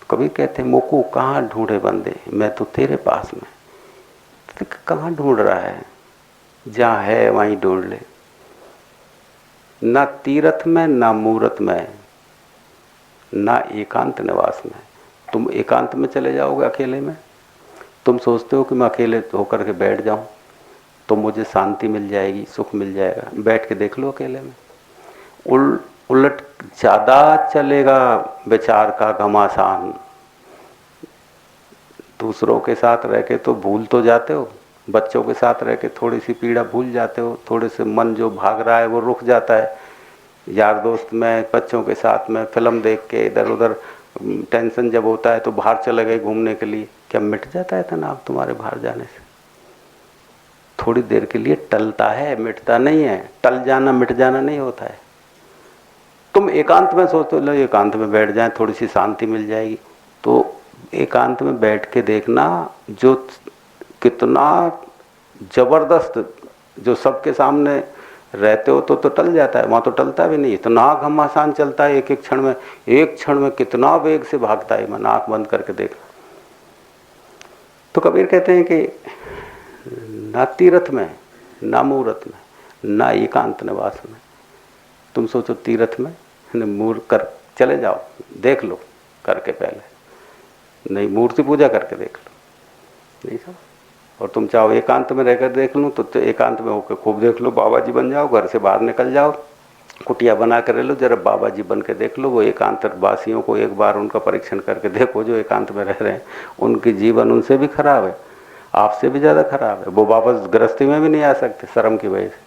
कभी कहते हैं मोकू कहाँ ढूंढे बंदे, मैं तो तेरे पास में। तो कहाँ ढूंढ रहा है, जहाँ है वहीं ढूंढ ले। ना तीरथ में ना मूरत में ना एकांत निवास में। तुम एकांत में चले जाओगे अकेले में, तुम सोचते हो कि मैं अकेले होकर के बैठ जाऊं तो मुझे शांति मिल जाएगी, सुख मिल जाएगा। बैठ के देख लो अकेले में, उलट ज्यादा चलेगा विचार का घमासान। दूसरों के साथ रह के तो भूल तो जाते हो, बच्चों के साथ रह के थोड़ी सी पीड़ा भूल जाते हो, थोड़े से मन जो भाग रहा है वो रुक जाता है। यार दोस्त में, बच्चों के साथ में फिल्म देख के इधर उधर टेंशन जब होता है तो बाहर चले गए घूमने के लिए, क्या मिट जाता है तनाव तुम्हारे बाहर जाने से? थोड़ी देर के लिए टलता है, मिटता नहीं है। टल जाना मिट जाना नहीं होता है। तुम एकांत में सोचते हो एकांत में बैठ जाए थोड़ी सी शांति मिल जाएगी, तो एकांत में बैठ के देखना जो कितना जबरदस्त, जो सबके सामने रहते हो तो टल जाता है, वहां तो टलता भी नहीं, इतना घमासान चलता है। एक एक क्षण में, एक क्षण में कितना वेग से भागता है मन। आंख बंद करके देखना। तो कबीर कहते हैं कि ना तीर्थ में ना मूरत में ना एकांत निवास में। तुम सोचो तीर्थ में मूर्त कर चले जाओ, देख लो करके, पहले नहीं मूर्ति पूजा करके देख लो, नहीं सब। और तुम चाहो एकांत में रहकर देख लो तो एकांत में होकर खूब देख लो, बाबा जी बन जाओ, घर से बाहर निकल जाओ, कुटिया बना कर रह लो, जरा बाबा जी बन के देख लो। वो एकांत वासियों को एक बार उनका परीक्षण करके देखो, जो एकांत में रह रहे हैं उनकी जीवन उनसे भी खराब है, आपसे भी ज़्यादा खराब है। वो वापस गृहस्थी में भी नहीं आ सकते शर्म की वजह से।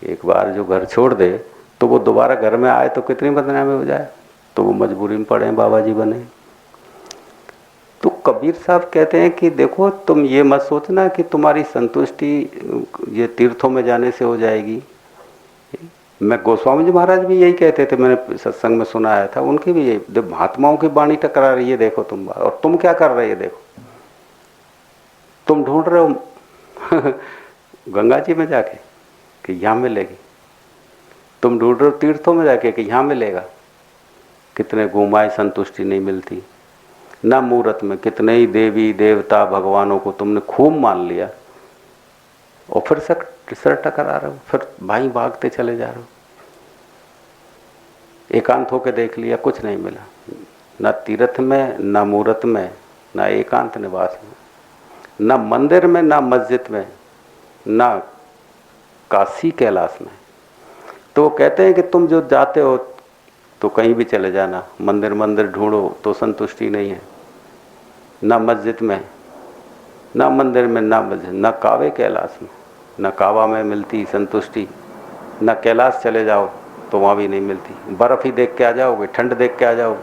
एक बार जो घर छोड़ दे तो वो दोबारा घर में आए तो कितनी बदनामी हो जाए, तो वो मजबूरी में पड़े बाबा जी बने। तो कबीर साहब कहते हैं कि देखो तुम ये मत सोचना कि तुम्हारी संतुष्टि ये तीर्थों में जाने से हो जाएगी। मैं गोस्वामी जी महाराज भी यही कहते थे, मैंने सत्संग में सुना आया था, उनकी भी यही। महात्माओं की वाणी टकरा रही है देखो तुम, और तुम क्या कर रहे हो देखो। तुम ढूंढ रहे हो गंगा जी में जाके कि यहाँ मिलेगी, तुम ढूंढ रहे हो तीर्थों में जाके कि यहाँ मिलेगा। कितने घुमाए संतुष्टि नहीं मिलती। ना मूर्त में कितने ही देवी देवता भगवानों को तुमने खूब मान लिया और फिर सर टकरा रहे हो, फिर भाई भागते चले जा रहे हो। एकांत होके देख लिया, कुछ नहीं मिला, ना तीर्थ में ना मूर्त में ना एकांत निवास में, ना मंदिर में ना मस्जिद में ना काशी कैलाश में। तो वो कहते हैं कि तुम जो जाते हो तो कहीं भी चले जाना, मंदिर मंदिर ढूंढो तो संतुष्टि नहीं है। ना मस्जिद में ना मंदिर में ना मस्जिद, ना कावे कैलाश में, ना कावा में मिलती संतुष्टि, ना कैलाश चले जाओ तो वहाँ भी नहीं मिलती। बर्फ़ ही देख के आ जाओगे, ठंड देख के आ जाओगे,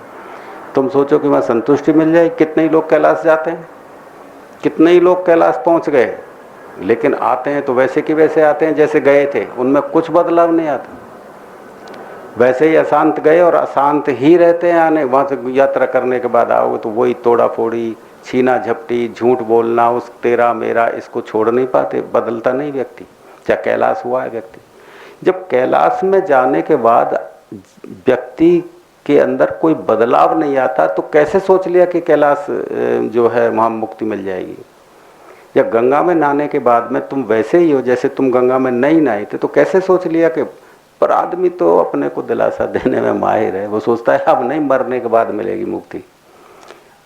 तुम सोचो कि वहाँ संतुष्टि मिल जाए। कितने ही लोग कैलाश जाते हैं, कितने ही लोग कैलाश पहुँच गए, लेकिन आते हैं तो वैसे कि वैसे आते हैं जैसे गए थे, उनमें कुछ बदलाव नहीं आता। वैसे ही अशांत गए और अशांत ही रहते हैं आने। वहाँ से यात्रा करने के बाद आओगे तो वही तोड़ा फोड़ी, छीना झपटी, झूठ बोलना, उस तेरा मेरा, इसको छोड़ नहीं पाते। बदलता नहीं व्यक्ति, चाहे कैलाश हुआ है व्यक्ति। जब कैलाश में जाने के बाद व्यक्ति के अंदर कोई बदलाव नहीं आता तो कैसे सोच लिया कि कैलाश जो है वहाँ मुक्ति मिल जाएगी। या गंगा में नहाने के बाद में तुम वैसे ही हो जैसे तुम गंगा में नहीं नहाए थे, तो कैसे सोच लिया कि। पर आदमी तो अपने को दिलासा देने में माहिर है, वो सोचता है अब नहीं, मरने के बाद मिलेगी मुक्ति।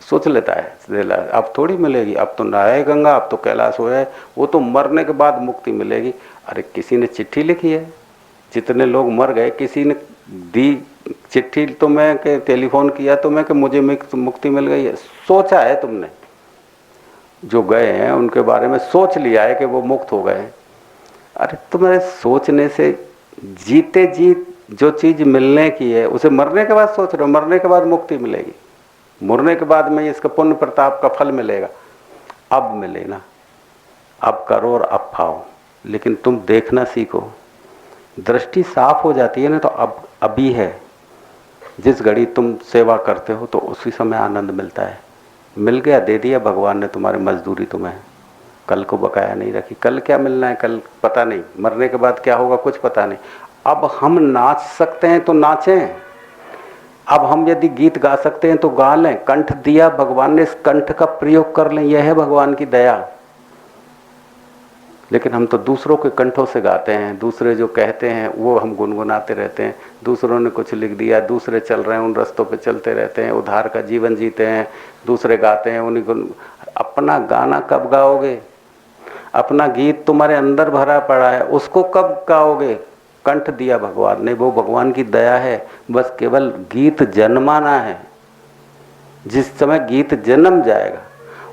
सोच लेता है अब थोड़ी मिलेगी, अब तो नहाए गंगा, अब तो कैलाश हो जाए, वो तो मरने के बाद मुक्ति मिलेगी। अरे किसी ने चिट्ठी लिखी है, जितने लोग मर गए किसी ने दी चिट्ठी, तो मैं के टेलीफोन किया तो मैं कि मुझे मुक्ति मिल गई है। सोचा है तुमने, जो गए हैं उनके बारे में सोच लिया है कि वो मुक्त हो गए। अरे तुम्हारे सोचने से जीते जी जो चीज मिलने की है उसे मरने के बाद सोच रहे हो, मरने के बाद मुक्ति मिलेगी, मरने के बाद में इसका पुण्य प्रताप का फल मिलेगा। अब मिले ना, अब करो और अब पाओ। लेकिन तुम देखना सीखो, दृष्टि साफ हो जाती है ना, तो अब अभी है। जिस घड़ी तुम सेवा करते हो तो उसी समय आनंद मिलता है। मिल गया, दे दिया भगवान ने, तुम्हारी मजदूरी तुम्हें। कल को बकाया नहीं रखी, कल क्या मिलना है कल पता नहीं, मरने के बाद क्या होगा कुछ पता नहीं। अब हम नाच सकते हैं तो नाचें, अब हम यदि गीत गा सकते हैं तो गा लें, कंठ दिया भगवान ने, इस कंठ का प्रयोग कर लें, यह है भगवान की दया। लेकिन हम तो दूसरों के कंठों से गाते हैं, दूसरे जो कहते हैं वो हम गुनगुनाते रहते हैं। दूसरों ने कुछ लिख दिया, दूसरे चल रहे हैं, उन रास्तों पे चलते रहते हैं, उधार का जीवन जीते हैं, दूसरे गाते हैं उन्हीं को। अपना गाना कब गाओगे? अपना गीत तुम्हारे अंदर भरा पड़ा है, उसको कब गाओगे? कंठ दिया भगवान ने, वो भगवान की दया है। बस केवल गीत जन्माना है। जिस समय गीत जन्म जाएगा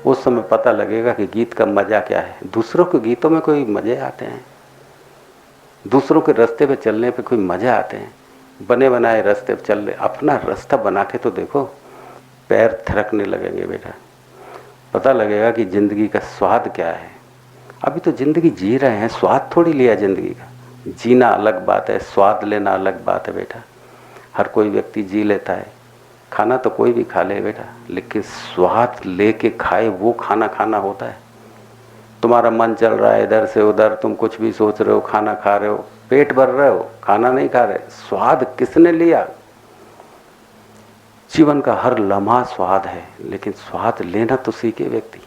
उस समय पता लगेगा कि गीत का मजा क्या है। दूसरों के गीतों में कोई मजे आते हैं? दूसरों के रास्ते पे चलने पे कोई मजे आते हैं? बने बनाए रास्ते पे चल रहे, अपना रास्ता बना के तो देखो, पैर थिरकने लगेंगे बेटा। पता लगेगा कि जिंदगी का स्वाद क्या है। अभी तो जिंदगी जी रहे हैं, स्वाद थोड़ी लिया जिंदगी का। जीना अलग बात है, स्वाद लेना अलग बात है बेटा। हर कोई व्यक्ति जी लेता है, खाना तो कोई भी खा ले बेटा, लेकिन स्वाद लेके खाए वो खाना खाना होता है। तुम्हारा मन चल रहा है इधर से उधर, तुम कुछ भी सोच रहे हो, खाना खा रहे हो, पेट भर रहे हो, खाना नहीं खा रहे। स्वाद किसने लिया? जीवन का हर लम्हा स्वाद है, लेकिन स्वाद लेना तो सीखे व्यक्ति।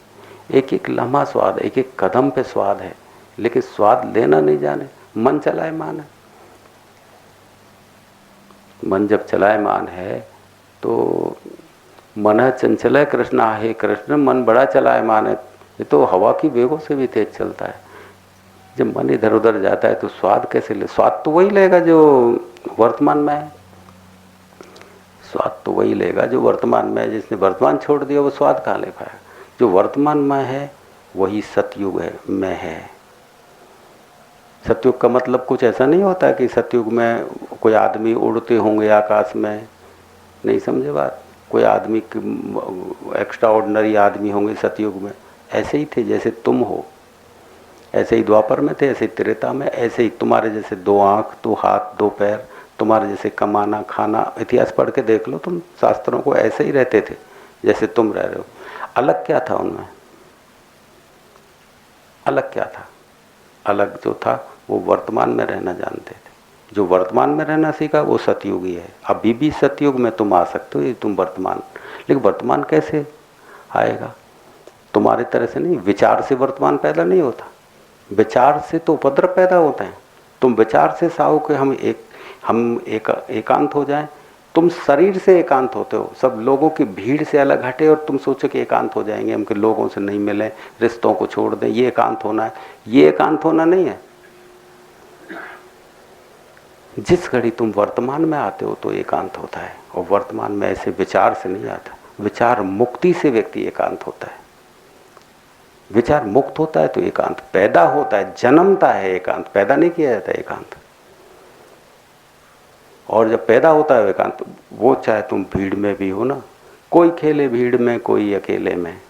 एक एक लम्हा स्वाद, एक एक कदम पे स्वाद है, लेकिन स्वाद लेना नहीं जाने। मन चलायमान है। मन जब चलायमान है तो मन चंचल कृष्ण, हे कृष्ण मन बड़ा चलायमान है। ये तो हवा की वेगों से भी तेज चलता है। जब मन इधर उधर जाता है तो स्वाद कैसे ले? स्वाद तो वही लेगा जो वर्तमान में है। स्वाद तो वही लेगा जो वर्तमान में है। जिसने वर्तमान छोड़ दिया वो स्वाद कहाँ ले पाएगा? जो वर्तमान में है वही सतयुग है, में है। सतयुग का मतलब कुछ ऐसा नहीं होता कि सतयुग में कोई आदमी उड़ते होंगे आकाश में, नहीं समझे बात। कोई आदमी एक्स्ट्रा ऑर्डिनरी आदमी होंगे सतयुग में, ऐसे ही थे जैसे तुम हो। ऐसे ही द्वापर में थे, ऐसे ही त्रेता में, ऐसे ही तुम्हारे जैसे 2 आँख 2 हाथ 2 पैर, तुम्हारे जैसे कमाना खाना। इतिहास पढ़ के देख लो तुम, शास्त्रों को, ऐसे ही रहते थे जैसे तुम रह रहे हो। अलग क्या था उनमें? अलग क्या था? अलग जो था वो वर्तमान में रहना जानते थे। जो वर्तमान में रहना सीखा वो सतयुगी है। अभी भी सतयुग में तुम आ सकते हो, ये तुम वर्तमान। लेकिन वर्तमान कैसे आएगा? तुम्हारे तरह से नहीं। विचार से वर्तमान पैदा नहीं होता, विचार से तो उपद्रव पैदा होते हैं। तुम विचार से चाहो कि हम एकांत हो जाएं। तुम शरीर से एकांत होते हो, सब लोगों की भीड़ से अलग हटे, और तुम सोचो कि एकांत हो जाएंगे हम, कि लोगों से नहीं मिले, रिश्तों को छोड़ दें, ये एकांत होना है। ये एकांत होना नहीं है। जिस घड़ी तुम वर्तमान में आते हो तो एकांत होता है, और वर्तमान में ऐसे विचार से नहीं आता। विचार मुक्ति से व्यक्ति एकांत होता है। विचार मुक्त होता है तो एकांत पैदा होता है, जन्मता है। एकांत पैदा नहीं किया जाता एकांत। और जब पैदा होता है एकांत, वो चाहे तुम भीड़ में भी हो ना, कोई खेले भीड़ में, कोई अकेले में।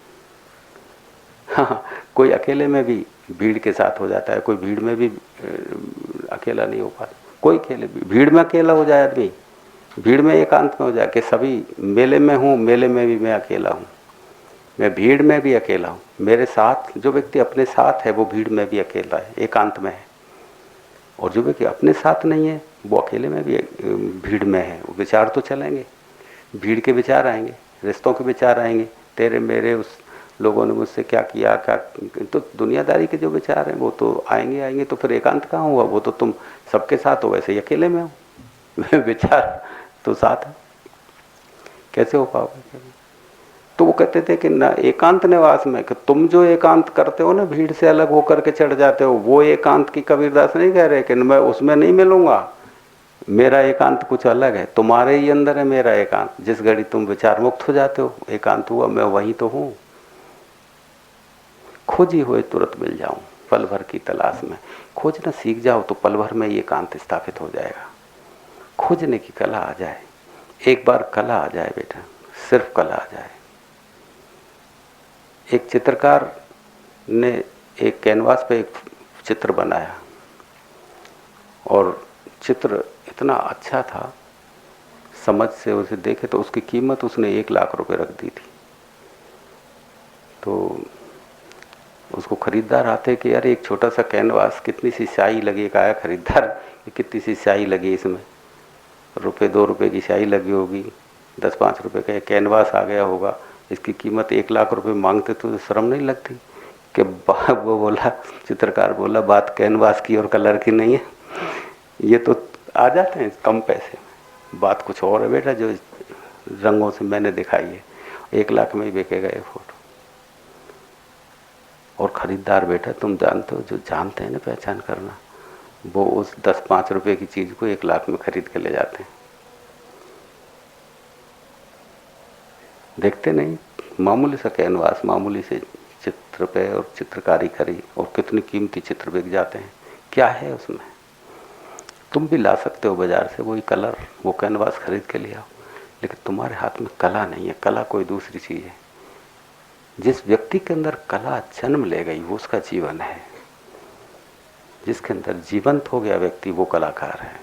हाँ, कोई अकेले में भी भीड़ के साथ हो जाता है, कोई भीड़ में भी अकेला नहीं हो पाता। कोई खेले भीड़ में अकेला हो जाए आदमी, भीड़ में एकांत में हो जाए कि सभी मेले में हूँ, मेले में भी मैं अकेला हूँ, मैं भीड़ में भी अकेला हूँ। मेरे साथ जो व्यक्ति अपने साथ है वो भीड़ में भी अकेला है, एकांत में है। और जो व्यक्ति अपने साथ नहीं है वो अकेले में भी भीड़ में है। वो विचार तो चलेंगे, भीड़ के विचार आएंगे, रिश्तों के विचार आएंगे, तेरे मेरे, उस लोगों ने मुझसे क्या किया, क्या, तो दुनियादारी के जो विचार हैं वो तो आएंगे। तो फिर एकांत कहाँ हुआ? वो तो तुम सबके साथ हो, वैसे ही अकेले में हो। विचार तो साथ है, कैसे हो पाओगे? तो वो कहते थे कि ना एकांत निवास में, कि तुम जो एकांत करते हो ना, भीड़ से अलग होकर के चढ़ जाते हो, वो एकांत की कबीरदास नहीं कह रहे कि मैं उसमें नहीं मिलूंगा। मेरा एकांत कुछ अलग है, तुम्हारे ही अंदर है मेरा एकांत। जिस घड़ी तुम विचार मुक्त हो जाते हो, एकांत हुआ, मैं वही तो हूँ। खोजी हुए तुरंत मिल जाऊं, पल भर की तलाश में। खोजना सीख जाओ तो पल भर में ये एकांत स्थापित हो जाएगा। खोजने की कला आ जाए, एक बार कला आ जाए बेटा, सिर्फ कला आ जाए। एक चित्रकार ने एक कैनवास पे एक चित्र बनाया, और चित्र इतना अच्छा था, समझ से उसे देखे तो उसकी कीमत उसने 1 लाख रुपए रख दी थी। तो उसको खरीदार आते कि यार एक छोटा सा कैनवास, कितनी सी स्याही लगी। आया खरीदार, कितनी सी स्याही लगी इसमें, ₹2 की स्याही लगी होगी, 10-5 रुपए का कैनवास आ गया होगा, इसकी कीमत 1 लाख रुपए मांगते तो शर्म नहीं लगती कि वो बोला, चित्रकार बोला बात कैनवास की और कलर की नहीं है, ये तो आ जाते हैं कम पैसे में। बात कुछ और है बेटा, जो रंगों से मैंने दिखाई है, 1 लाख में ही बिकेगा ये फोटो। और खरीदार बेटा तुम जानते हो, जो जानते हैं ना पहचान करना, वो उस 10-5 रुपए की चीज को 1 लाख में खरीद के ले जाते हैं। देखते नहीं, मामूली सा कैनवास, मामूली से चित्र पे और चित्रकारी करी और कितनी कीमती चित्र बिक जाते हैं। क्या है उसमें? तुम भी ला सकते हो बाजार से वही कलर, वो कैनवास खरीद के ले आओ, लेकिन तुम्हारे हाथ में कला नहीं है। कला कोई दूसरी चीज है। जिस व्यक्ति के अंदर कला जन्म ले गई वो उसका जीवन है। जिसके अंदर जीवंत हो गया व्यक्ति वो कलाकार है।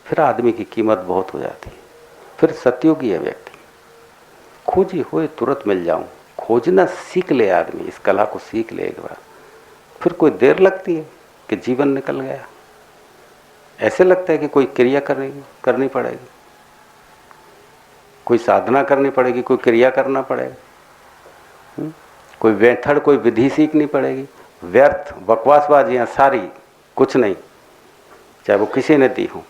फिर आदमी की कीमत बहुत हो जाती है। फिर सत्योगी है व्यक्ति, खोजी होए तुरंत मिल जाऊं, खोजना सीख ले आदमी, इस कला को सीख ले एक बार, फिर कोई देर लगती है कि जीवन निकल गया। ऐसे लगता है कि कोई क्रिया करनी पड़ेगी, कोई साधना करनी पड़ेगी, कोई क्रिया करना पड़ेगा, कोई मेथड, कोई विधि सीखनी पड़ेगी। व्यर्थ बकवासबाजियां सारी, कुछ नहीं। चाहे वो किसी ने दी हो,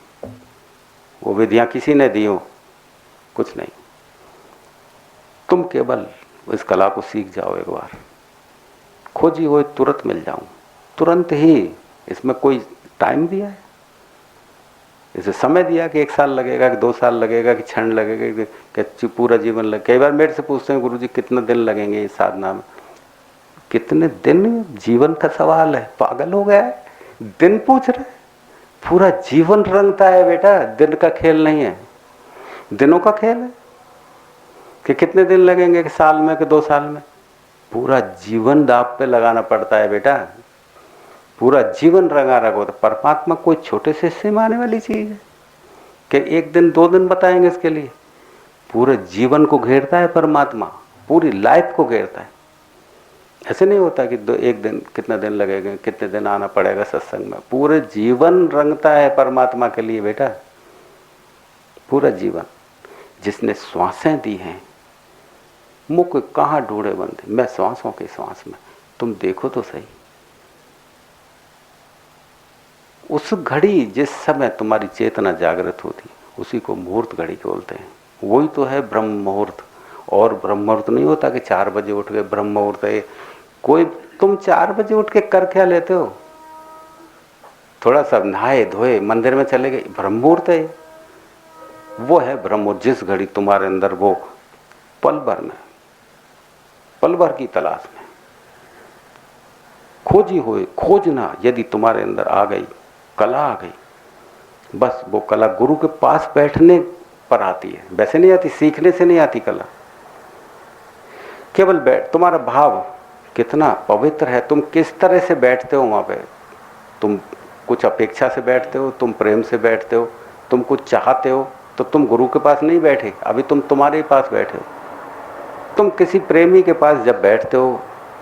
वो विधियां किसी ने दी हो, कुछ नहीं। तुम केवल इस कला को सीख जाओ एक बार, खोजी हुए तुरंत मिल जाऊं, तुरंत ही। इसमें कोई टाइम दिया है, इसे समय दिया कि 1 साल लगेगा कि 2 साल लगेगा कि क्षण लगेगा कि पूरा जीवन लगे। कई बार मेरे से पूछते हैं गुरुजी कितने दिन लगेंगे इस साधना में। कितने दिन? जीवन का सवाल है, पागल हो गया है? दिन पूछ रहे? पूरा जीवन रंगता है बेटा, दिन का खेल नहीं है, दिनों का खेल है। कि कितने दिन लगेंगे कि साल में कि 2 साल में? पूरा जीवन दांव पे लगाना पड़ता है बेटा, पूरा जीवन रंगा रखो। तो परमात्मा कोई छोटे से हिस्से में आने वाली चीज है कि 1 दिन 2 दिन बताएंगे इसके लिए? पूरे जीवन को घेरता है परमात्मा, पूरी लाइफ को घेरता है। ऐसे नहीं होता कि 1 दिन, कितना दिन लगेगा, कितने दिन आना पड़ेगा सत्संग में। पूरे जीवन रंगता है परमात्मा के लिए बेटा, पूरा जीवन। जिसने श्वासें दी हैं, मुख कहाँ ढूंढे बंदे, मैं श्वासों के श्वास में। तुम देखो तो सही, उस घड़ी जिस समय तुम्हारी चेतना जागृत होती, उसी को मुहूर्त घड़ी बोलते हैं। वही तो है ब्रह्म मुहूर्त। और ब्रह्म मुहूर्त नहीं होता कि 4 बजे उठ गए ब्रह्म मुहूर्त है। कोई तुम 4 बजे उठ के कर क्या लेते हो? थोड़ा सा नहाए धोए मंदिर में चले गए, ब्रह्म मुहूर्त है। वो है ब्रह्म मुहूर्त, जिस घड़ी तुम्हारे अंदर वो पल भर में, पल भर की तलाश में खोजी हुए, खोजना यदि तुम्हारे अंदर आ गई, कला आ गई, बस वो कला गुरु के पास बैठने पर आती है, वैसे नहीं आती, सीखने से नहीं आती कला। केवल बैठ, तुम्हारा भाव कितना पवित्र है, तुम किस तरह से बैठते हो वहां पे। तुम कुछ अपेक्षा से बैठते हो, तुम प्रेम से बैठते हो, तुम कुछ चाहते हो, तो तुम गुरु के पास नहीं बैठे, अभी तुम तुम्हारे ही पास बैठे हो। तुम किसी प्रेमी के पास जब बैठते हो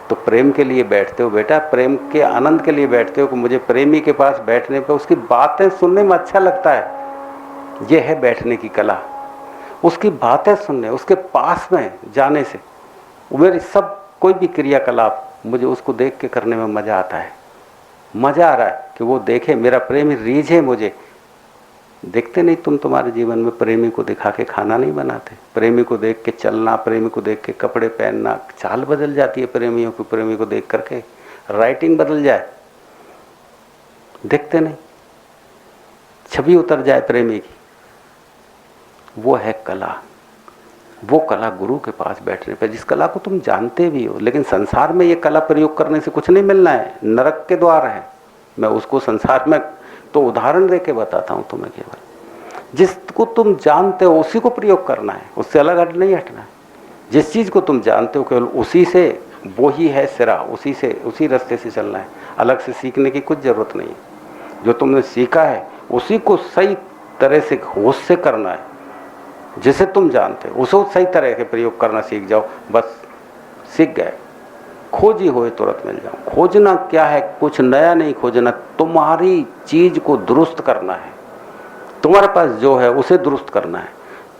तो प्रेम के लिए बैठते हो बेटा, प्रेम के आनंद के लिए बैठते हो कि मुझे प्रेमी के पास बैठने पर उसकी बातें सुनने में अच्छा लगता है। यह है बैठने की कला, उसकी बातें सुनने, उसके पास में जाने से। मेरी सब कोई भी क्रियाकलाप मुझे उसको देख के करने में मजा आता है। मजा आ रहा है कि वो देखे, मेरा प्रेमी रीझे मुझे। देखते नहीं तुम तुम्हारे जीवन में प्रेमी को दिखा के खाना नहीं बनाते, प्रेमी को देख के चलना, प्रेमी को देख के कपड़े पहनना, चाल बदल जाती है प्रेमियों की, प्रेमी को देख करके राइटिंग बदल जाए। देखते नहीं, छवि उतर जाए प्रेमी की। वो है कला, वो कला गुरु के पास बैठने पर, जिस कला को तुम जानते भी हो। लेकिन संसार में ये कला प्रयोग करने से कुछ नहीं मिलना है, नरक के द्वार है। मैं उसको संसार में तो उदाहरण दे के बताता हूं तुम्हें। केवल जिसको तुम जानते हो उसी को प्रयोग करना है, उससे अलग हट नहीं हटना है। जिस चीज को तुम जानते हो केवल उसी से, वो ही है सिरा, उसी से, उसी रास्ते से चलना है। अलग से सीखने की कुछ जरूरत नहीं है। जो तुमने सीखा है उसी को सही तरह से होश से करना है। जिसे तुम जानते हो उसको सही तरह के प्रयोग करना सीख जाओ, बस सीख गए। खोजी हुए तुरंत मिल जाओ। खोजना क्या है? कुछ नया नहीं खोजना, तुम्हारी चीज को दुरुस्त करना है। तुम्हारे पास जो है उसे दुरुस्त करना है।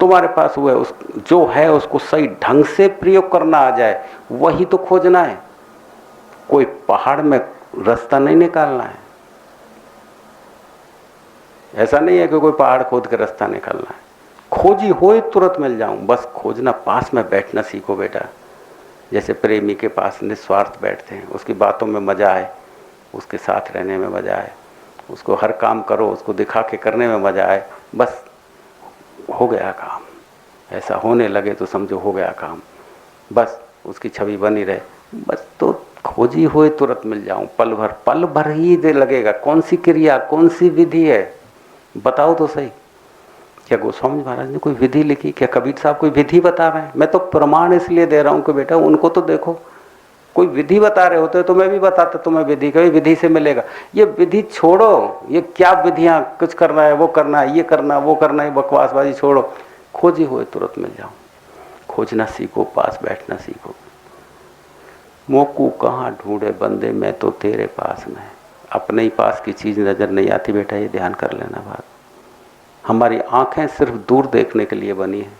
तुम्हारे पास वो है, उस जो है उसको सही ढंग से प्रयोग करना आ जाए, वही तो खोजना है। कोई पहाड़ में रास्ता नहीं निकालना है। ऐसा नहीं है कि कोई पहाड़ खोद के रास्ता निकालना है। खोजी होए तुरंत मिल जाऊं, बस खोजना, पास में बैठना सीखो बेटा। जैसे प्रेमी के पास निस्वार्थ बैठते हैं, उसकी बातों में मजा आए, उसके साथ रहने में मजा आए, उसको हर काम करो, उसको दिखा के करने में मजा आए, बस हो गया काम। ऐसा होने लगे तो समझो हो गया काम, बस उसकी छवि बनी रहे, बस। तो खोजी हुए तुरंत मिल जाऊं, पल भर ही दे लगेगा। कौन सी क्रिया, कौन सी विधि है, बताओ तो सही। क्या गोस्वामी महाराज ने कोई विधि लिखी? क्या कबीर साहब कोई विधि बता रहे हैं? मैं तो प्रमाण इसलिए दे रहा हूं कि बेटा उनको तो देखो, कोई विधि बता रहे होते तो मैं भी बताता तुम्हें विधि, कभी विधि से मिलेगा। ये विधि छोड़ो, ये क्या विधियां, कुछ करना है वो करना है, ये करना वो करना है, बकवासबाजी छोड़ो। खोजी हुए तुरंत मिल जाओ, खोजना सीखो, पास बैठना सीखो। मोकू कहाँ ढूंढे बंदे, मैं तो तेरे पास में। अपने ही पास की चीज नजर नहीं आती बेटा, ये ध्यान कर लेना बात। हमारी आंखें सिर्फ दूर देखने के लिए बनी है,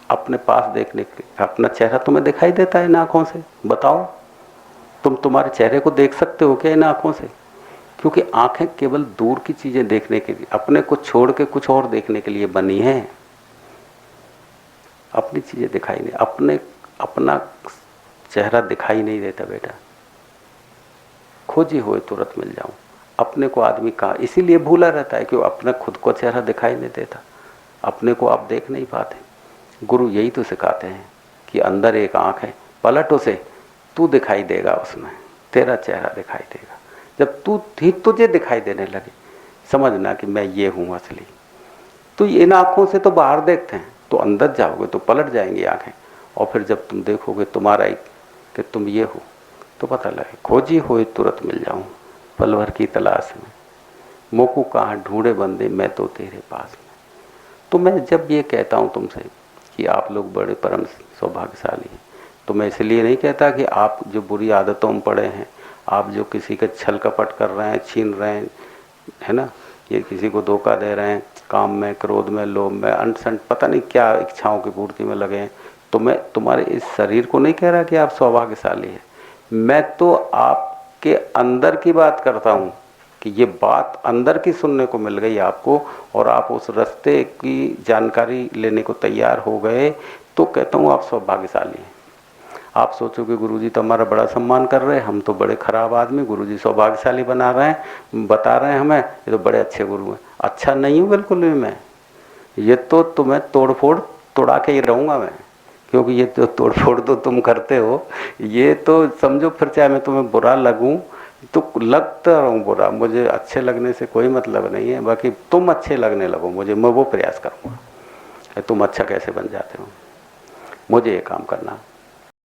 अपने पास देखने के। अपना चेहरा तुम्हें दिखाई देता है इन आंखों से? बताओ, तुम तुम्हारे चेहरे को देख सकते हो क्या इन आंखों से? क्योंकि आंखें केवल दूर की चीजें देखने के लिए, अपने को छोड़ के कुछ और देखने के लिए बनी है। अपनी चीजें दिखाई नहीं, अपना चेहरा दिखाई नहीं देता बेटा। खोजी हुए तुरंत मिल जाऊं। अपने को आदमी कहाँ इसीलिए भूला रहता है कि वो अपना खुद को चेहरा दिखाई नहीं देता, अपने को आप देख नहीं पाते। गुरु यही तो सिखाते हैं कि अंदर एक आंख है, पलट उसे, तू दिखाई देगा उसमें, तेरा चेहरा दिखाई देगा। जब तू ठीक तुझे दिखाई देने लगे, समझना कि मैं ये हूं असली। तो इन आंखों से तो बाहर देखते हैं, तो अंदर जाओगे तो पलट जाएंगी आंखें, और फिर जब तुम देखोगे तुम्हारा ही कि तुम ये हो, तो पता लगे। खोजी हुए तुरंत मिल जाऊं, पल भर की तलाश में। मोकू कहाँ ढूंढे बंदे, मैं तो तेरे पास में। तो मैं जब ये कहता हूँ तुमसे कि आप लोग बड़े परम सौभाग्यशाली हैं, तो मैं इसलिए नहीं कहता कि आप जो बुरी आदतों में पड़े हैं, आप जो किसी का छल कपट कर रहे हैं, छीन रहे हैं, है ना, ये किसी को धोखा दे रहे हैं, काम में, क्रोध में, लोभ में, अनसंट पता नहीं क्या इच्छाओं की पूर्ति में लगे हैं, तो मैं तुम्हारे इस शरीर को नहीं कह रहा कि आप सौभाग्यशाली हैं। मैं तो आपके अंदर की बात करता हूँ कि ये बात अंदर की सुनने को मिल गई आपको, और आप उस रास्ते की जानकारी लेने को तैयार हो गए, तो कहता हूँ आप सौभाग्यशाली हैं। आप सोचो कि गुरुजी तो हमारा बड़ा सम्मान कर रहे हैं, हम तो बड़े खराब आदमी, गुरुजी सौभाग्यशाली बना रहे हैं, बता रहे हैं हमें, ये तो बड़े अच्छे गुरु हैं। अच्छा नहीं हूँ बिल्कुल भी मैं, ये तो तुम्हें तोड़ा के ही रहूँगा मैं, क्योंकि ये तो तोड़फोड़ तो तुम करते हो। ये तो समझो, फिर चाहे मैं तुम्हें बुरा लगूं तो लगता रहूं बुरा, मुझे अच्छे लगने से कोई मतलब नहीं है। बाकी तुम अच्छे लगने लगो मुझे, मैं वो प्रयास करूँगा कि तुम अच्छा कैसे बन जाते हो। मुझे ये काम करना